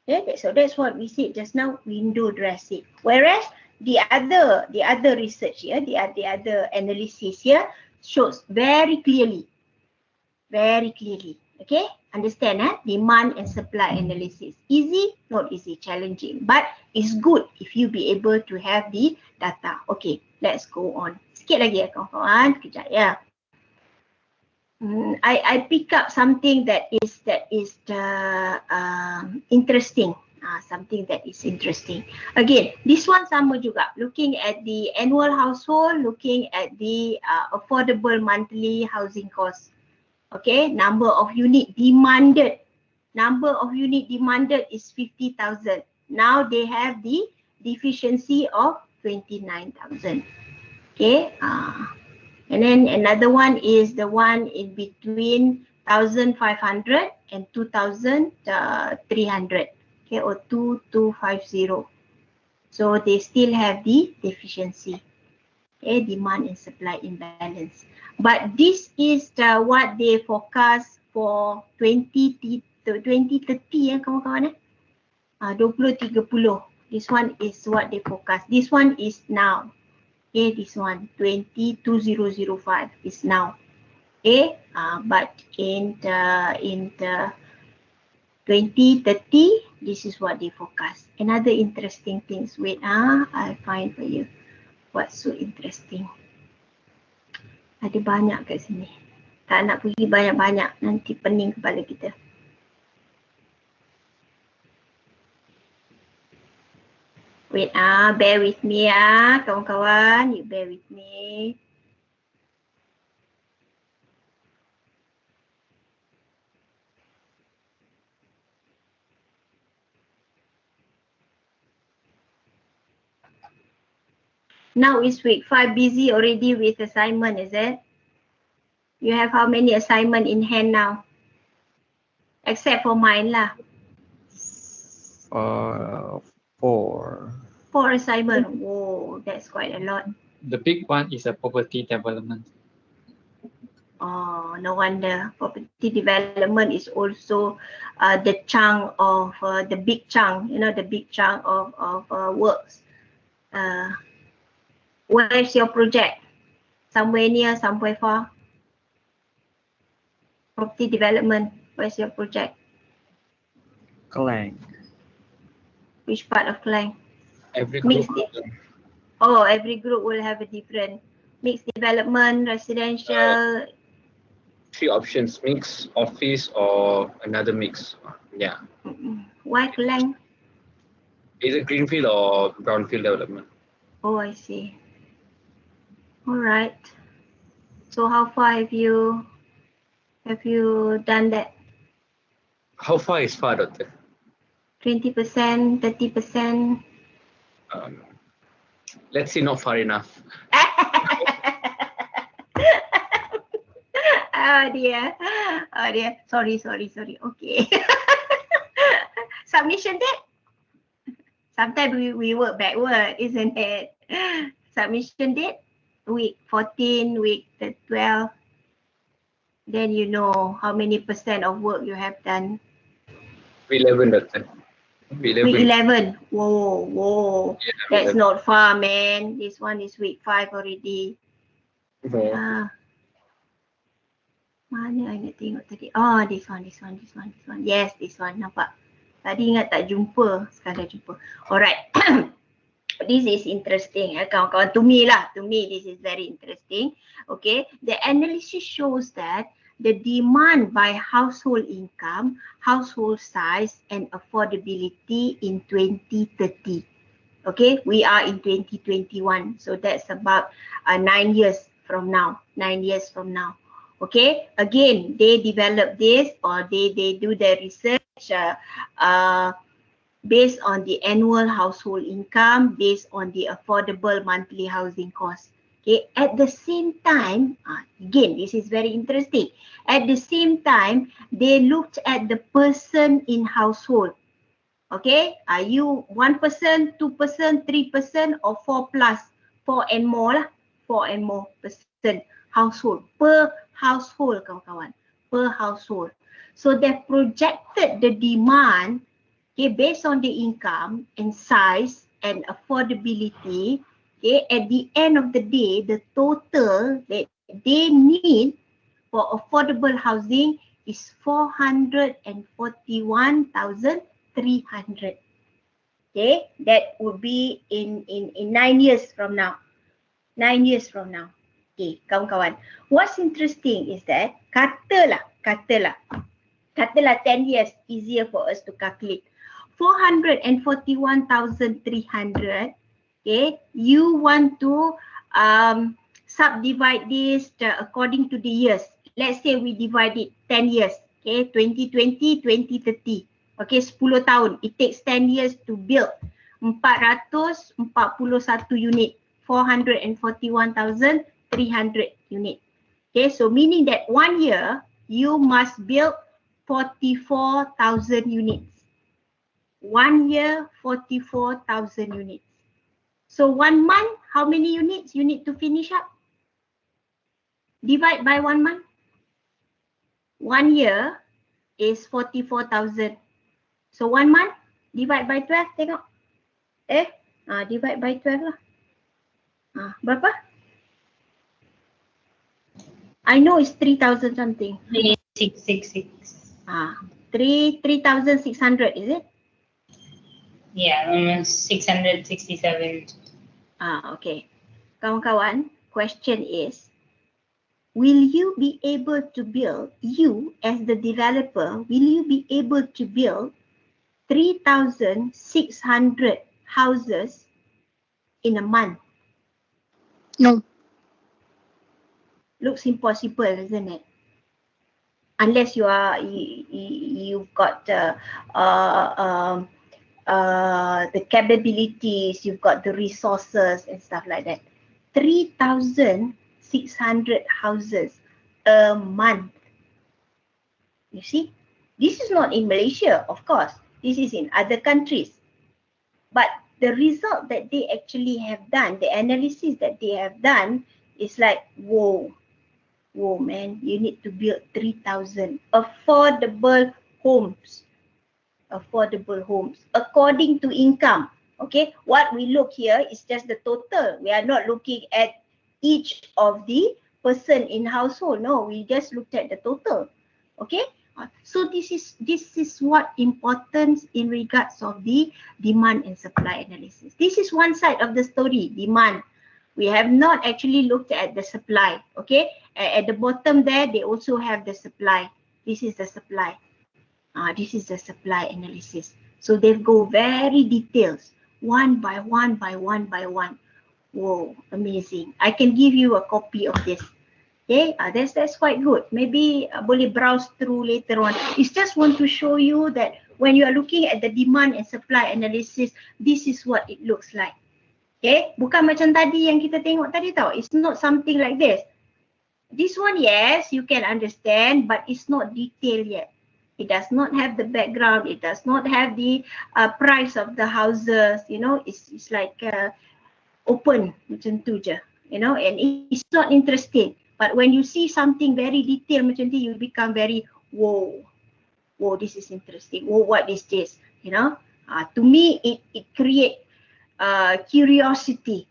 [SPEAKER 1] Okay, so that's what we said just now, window dressing. Whereas the other research here, the other analysis here shows very clearly. Okay, understand, demand and supply analysis. Easy, not easy, challenging, but it's good if you be able to have the data. Okay, let's go on. Sikit lagi ya kawan-kawan, kejap ya. I pick up something that is interesting. Something that is interesting. Again, this one sama juga. Looking at the annual household, looking at the affordable monthly housing cost. Okay, number of unit demanded. Number of unit demanded is 50,000. Now they have the deficiency of 29,000. Okay, and then another one is the one in between 1,500 and 2,300. Okay, or 2,250. So they still have the deficiency. Okay, demand and supply imbalance. But this is what they forecast for 2030 ya kawan-kawan 2030. This one is what they forecast. This one is now. Okay, this one 2005 is now. Okay, but in the 2030, this is what they forecast. Another interesting things. Wait, I'll find for you. What's so interesting? Ada banyak kat sini. Tak nak pergi banyak-banyak, nanti pening kepala kita. Wait, bear with me kawan-kawan. You bear with me. Now is week 5, busy already with assignment, is it? You have how many assignment in hand now? Except for mine lah.
[SPEAKER 5] 4.
[SPEAKER 1] 4 assignment. Whoa, that's quite a lot.
[SPEAKER 2] The big one is a property development.
[SPEAKER 1] Oh, no wonder. Property development is also the chunk of the big chunk, the big chunk of works. Where's your project? Somewhere near, somewhere far? Property development, where's your project?
[SPEAKER 5] Klang.
[SPEAKER 1] Which part of Klang?
[SPEAKER 7] Every
[SPEAKER 1] Mixed
[SPEAKER 7] group.
[SPEAKER 1] Oh, every group will have a different mixed development, residential.
[SPEAKER 7] 3 options: mix, office, or another mix. Yeah.
[SPEAKER 1] Why Klang?
[SPEAKER 7] Either greenfield or brownfield development.
[SPEAKER 1] Oh, I see. All right. So how far have you done that?
[SPEAKER 7] How far is far, Doctor?
[SPEAKER 1] 20%, 30%?
[SPEAKER 7] Let's say not far enough.
[SPEAKER 1] Oh dear. Oh dear. Sorry. Okay. Submission date? Sometimes we work backward, isn't it? Submission date? Week 14, week 12. Then you know how many % of work you have done.
[SPEAKER 7] Week 11, Doctor.
[SPEAKER 1] Week 11. Whoa.
[SPEAKER 7] Yeah,
[SPEAKER 1] That's not far, man. This one is week 5 already. Mana I nak tengok tadi? Oh, this one. Yes, this one. Nampak? Tadi ingat tak jumpa. Sekarang dah jumpa. Alright. This is interesting, kawan-kawan. To me, this is very interesting. Okay, the analysis shows that the demand by household income, household size, and affordability in 2030. Okay, we are in 2021, so that's about 9 years from now. 9 years from now. Okay, again, they develop this or they do the research based on the annual household income, based on the affordable monthly housing cost. Okay, at the same time, again, this is very interesting. At the same time, they looked at the person in household. Okay, are you 1%, 2%, 3%, or 4+? 4 and more lah, 4 and more person household, per household kawan-kawan, per household. So they projected the demand, okay, based on the income and size and affordability. Okay, at the end of the day, the total that they need for affordable housing is 441,300. Okay, that would be in 9 years from now. 9 years from now. Okay, kawan-kawan. What's interesting is that katalah 10 years, easier for us to calculate. 441,300. Okay, you want to subdivide this according to the years. Let's say we divide it 10 years. Okay, 2020, 2030. Okay, 10 tahun. It takes 10 years to build 441 unit. 441,300 unit. Okay, so meaning that 1 year you must build 44,000 units. 1 year, 44,000 units. So 1 month, how many units you need to finish up? Divide by 1 month. 1 year is 44,000. So 1 month, divide by 12, tengok. Divide by 12 lah. Berapa? I know it's 3,000 something.
[SPEAKER 6] 3666.
[SPEAKER 1] 3,600, is it?
[SPEAKER 6] Yeah, almost 667.
[SPEAKER 1] Okay. Kawan-kawan, question is, will you be able to build, you as the developer, will you be able to build 3,600 houses in a month?
[SPEAKER 9] No.
[SPEAKER 1] Looks impossible, isn't it? Unless you've got the capabilities, you've got the resources and stuff like that. 3,600 houses a month. You see, this is not in Malaysia, of course. This is in other countries. But the result that they actually have done, the analysis that they have done is like, whoa man, you need to build 3,000 affordable homes. Affordable homes according to income. Okay, what we look here is just the total. We are not looking at each of the person in household. No, we just looked at the total. Okay, so this is what importance in regards of the demand and supply analysis. This is one side of the story, demand. We have not actually looked at the supply. Okay, at the bottom there, they also have the supply. This is the supply. This is the supply analysis. So they go very details, one by one by one by one. Whoa, amazing. I can give you a copy of this. Okay, that's quite good. Maybe boleh browse through later on. It's just want to show you that when you are looking at the demand and supply analysis, this is what it looks like. Okay, bukan macam tadi yang kita tengok tadi tau. It's not something like this. This one, yes, you can understand, but it's not detailed yet. It does not have the background. It does not have the price of the houses. You know, it's like open macam tu je. You know, and it's not interesting. But when you see something very detailed macam tu, you become very whoa, this is interesting. Whoa, what is this? You know, to me, it creates curiosity.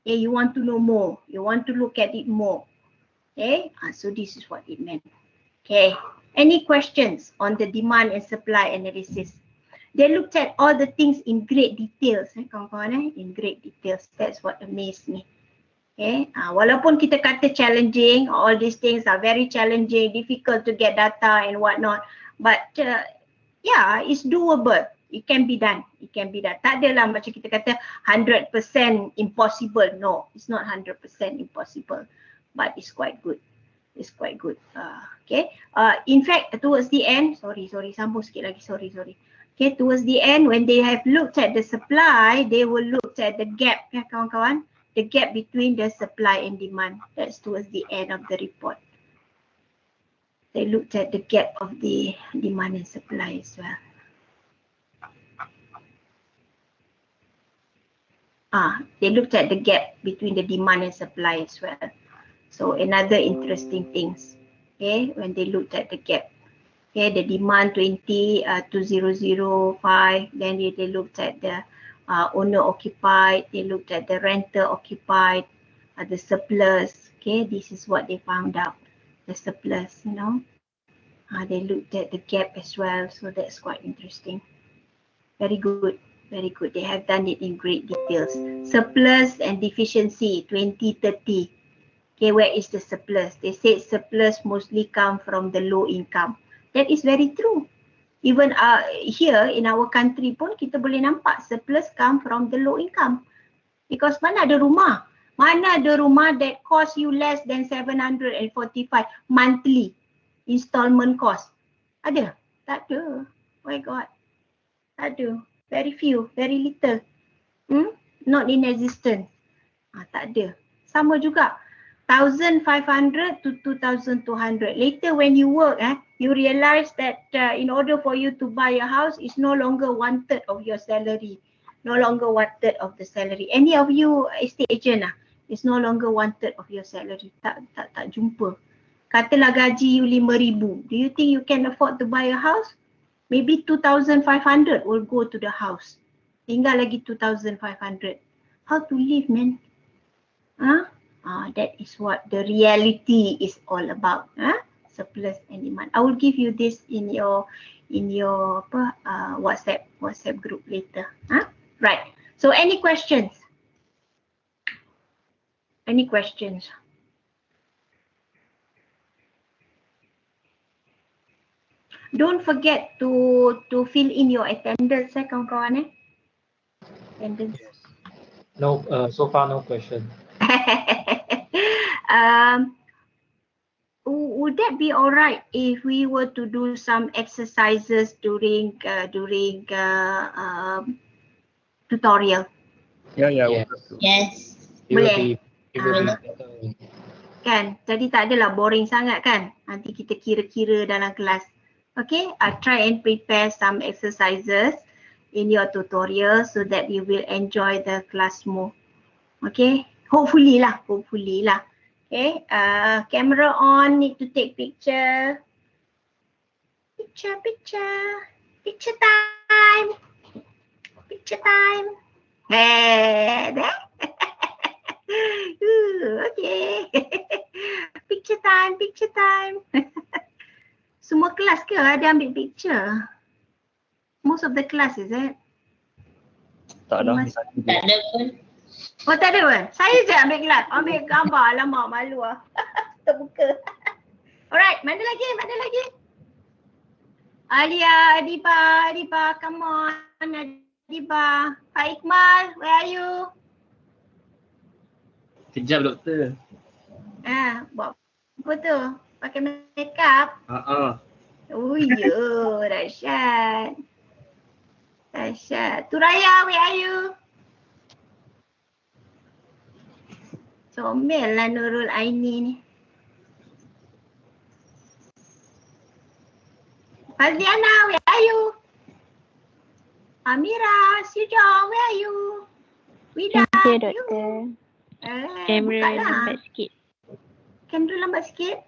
[SPEAKER 1] Okay, you want to know more. You want to look at it more. Okay, so this is what it meant. Okay, any questions on the demand and supply analysis? They looked at all the things in great details, kawan-kawan, in great details. That's what amazed me. Okay, walaupun kita kata challenging, all these things are very challenging, difficult to get data and whatnot, but yeah, it's doable. It can be done. It can be done. Tak adalah macam kita kata 100% impossible. No, it's not 100% impossible, but it's quite good. It's quite good. Okay. In fact, towards the end, sorry, sambung sikit lagi. Sorry. Okay, towards the end, when they have looked at the supply, they will look at the gap, ya kawan-kawan. The gap between the supply and demand. That's towards the end of the report. They looked at the gap of the demand and supply as well. They looked at the gap between the demand and supply as well. So another interesting things, okay, when they looked at the gap. Okay, the demand 2005, then they looked at the owner occupied, they looked at the renter occupied, the surplus. Okay, this is what they found out, the surplus, you know. They looked at the gap as well, so that's quite interesting. Very good, very good. They have done it in great details. Surplus and deficiency 2030. Okay, where is the surplus? They said surplus mostly come from the low income. That is very true. Even here in our country pun kita boleh nampak surplus come from the low income. Because mana ada rumah? Mana ada rumah that cost you less than 745 monthly installment cost? Ada? Tak ada. Oh my God. Tak ada. Very few, very little. Not in existence. Tak ada. Sama juga. 1,500 to 2,200. Later when you work, you realize that in order for you to buy a house, it's no longer 1/3 of your salary. No longer 1/3 of the salary. Any of you estate agent it's no longer 1/3 of your salary. Tak jumpa. Katalah gaji you 5,000. Do you think you can afford to buy a house? Maybe 2,500 will go to the house. Tinggal lagi 2,500. How to live, man? That is what the reality is all about. Surplus and demand. I will give you this in your WhatsApp group later. Right. So any questions? Any questions? Don't forget to fill in your attendance, kawan-kawan. Attendance.
[SPEAKER 2] No, so far no question.
[SPEAKER 1] Would that be all right if we were to do some exercises during tutorial?
[SPEAKER 5] Yeah.
[SPEAKER 6] Yes.
[SPEAKER 1] Boleh?
[SPEAKER 2] It will be better.
[SPEAKER 1] Kan? Jadi tak adalah boring sangat kan? Nanti kita kira-kira dalam kelas. Okay, try and prepare some exercises in your tutorial so that you will enjoy the class more. Okay, hopefully lah. Okay, camera on, need to take picture. Picture time. Hey, there. Okay. Picture time. Semua kelas ke ada ambil picture? Most of the class, is it?
[SPEAKER 5] Tak ada.
[SPEAKER 6] Tak ada pun.
[SPEAKER 1] Oh, tak ada pun? Saya je ambil kelas. Ambil gambar. Alamak, malu lah. Terbuka. Alright, mana lagi? Alia, Adiba, come on. Adiba. Pak Iqmal, where are you?
[SPEAKER 3] Kejap doktor.
[SPEAKER 1] Buat apa tu? Pakai makeup? Oh ya, dahsyat. Turaya, where are you? Comel lah Nurul Ain'ni ni. Fazliana, where are you? Amira, Sujong, where are you? Wida,
[SPEAKER 10] Here, doktor. Kamera lambat sikit.
[SPEAKER 1] Kamera lambat sikit?